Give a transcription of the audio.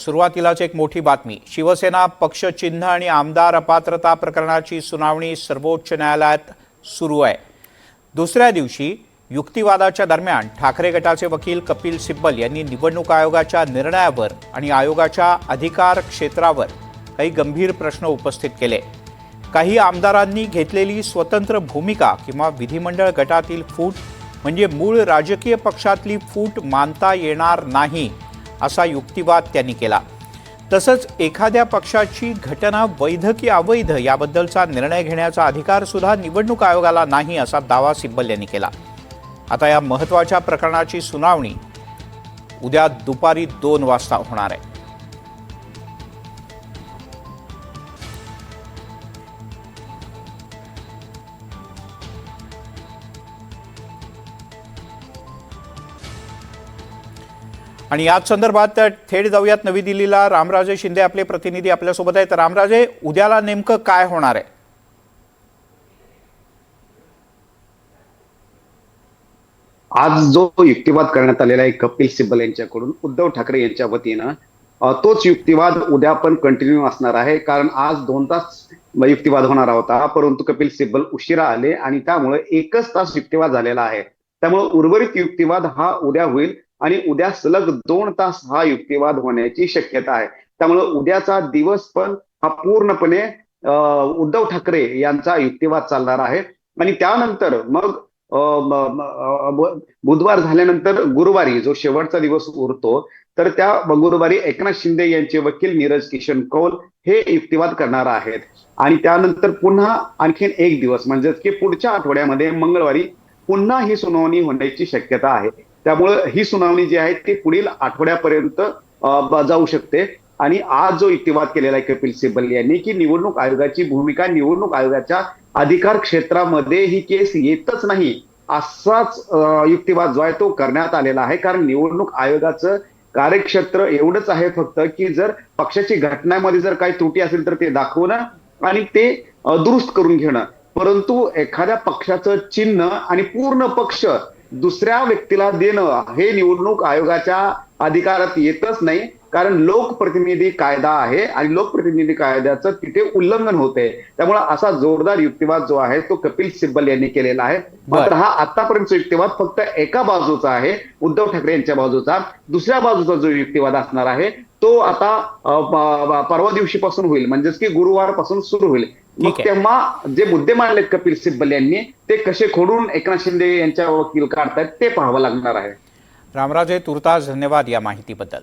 सुरुवातीलाच एक मोठी बातमी। शिवसेना पक्ष चिन्ह आणि आमदार अपात्रता प्रकरणाची सुनावणी सर्वोच्च न्यायालयात सुरू आहे। दुसऱ्या दिवशी युक्तिवादाच्या दरम्यान ठाकरे गटाचे वकील कपिल सिब्बल यांनी निवडणूक आयोगाच्या निर्णयावर आणि आयोगाच्या अधिकार क्षेत्रावर काही गंभीर प्रश्न उपस्थित केले। काही आमदारांनी घेतलेली स्वतंत्र भूमिका किंवा विधिमंडळ गटातील फूट म्हणजे मूळ राजकीय पक्षातली फूट मानता येणार नाही असा युक्तिवाद त्यांनी केला। तसंच एखाद्या पक्षाची घटना वैध की अवैध याबद्दलचा निर्णय घेण्याचा अधिकार सुद्धा निवडणूक आयोगाला नाही असा दावा सिब्बल यांनी केला। आता या महत्त्वाच्या प्रकरणाची सुनावणी उद्या दुपारी 2 वाजता होणार आहे। आणि याच संदर्भात थेट जाऊयात नवी दिल्लीला। रामराजे शिंदे आपले प्रतिनिधी आपल्यासोबत आहेत। रामराजे, उद्याला नेमकं काय होणार आहे? आज जो युक्तिवाद करण्यात आलेला आहे कपिल सिब्बल यांच्याकडून उद्धव ठाकरे यांच्या वतीनं, तोच युक्तिवाद उद्या पण कंटिन्यू असणार आहे। कारण आज 2 तास युक्तिवाद होणार होता, परंतु कपिल सिब्बल उशिरा आले आणि त्यामुळे 1च तास युक्तिवाद झालेला आहे। त्यामुळे उर्वरित युक्तिवाद हा उद्या होईल आणि उद्या सलग 2 तास हा युक्तिवाद होण्याची शक्यता आहे। त्यामुळे उद्याचा दिवस पण हा पूर्णपणे उद्धव ठाकरे यांचा युक्तिवाद चालणार आहे आणि त्यानंतर मग बुधवार झाल्यानंतर गुरुवारी जो शेवटचा दिवस उरतो, तर त्या गुरुवारी एकनाथ शिंदे यांचे वकील नीरज किशन कौल हे युक्तिवाद करणार आहेत आणि त्यानंतर पुन्हा आणखीन 1 दिवस म्हणजे की पुढच्या आठवड्यामध्ये मंगळवारी पुन्हा ही सुनावणी होण्याची शक्यता आहे। त्यामुळे ही सुनावणी जी आहे ती पुढील आठवड्यापर्यंत जाऊ शकते आणि आज जो युक्तिवाद केलेला आहे कपिल सिब्बल यांनी की निवडणूक आयोगाची भूमिका, निवडणूक आयोगाच्या अधिकार क्षेत्रामध्ये ही केस येतच नाही असाच युक्तिवाद जो आहे तो करण्यात आलेला आहे। कारण निवडणूक आयोगाचं कार्यक्षेत्र एवढंच आहे फक्त की जर पक्षाची घटनांमध्ये जर काही त्रुटी असेल तर ते दाखवणं आणि ते दुरुस्त करून घेणं, परंतु एखाद्या पक्षाचं चिन्ह आणि पूर्ण पक्ष दुसऱ्या व्यक्तीला देणं हे निवडणूक आयोगाच्या अधिकारात येतच नाही। कारण लोकप्रतिनिधी कायदा आहे आणि लोकप्रतिनिधी कायद्याचं तिथे उल्लंघन होते। त्यामुळे असा जोरदार युक्तिवाद जो आहे तो कपिल सिब्बल यांनी केलेला आहे। मात्र हा आतापर्यंतचा युक्तिवाद फक्त एका बाजूचा आहे, उद्धव ठाकरे यांच्या बाजूचा। दुसऱ्या बाजूचा जो युक्तिवाद असणार आहे तो आता परवा दिवशीपासून होईल, म्हणजेच की गुरुवारपासून सुरू होईल। मग तेव्हा जे मुद्दे मांडलेत कपिल सिब्बल यांनी ते कसे खोडून एकनाथ शिंदे यांच्या वकील काढतायत ते पाहावं लागणार आहे। रामराजे, तुर्तास धन्यवाद या माहितीबद्दल।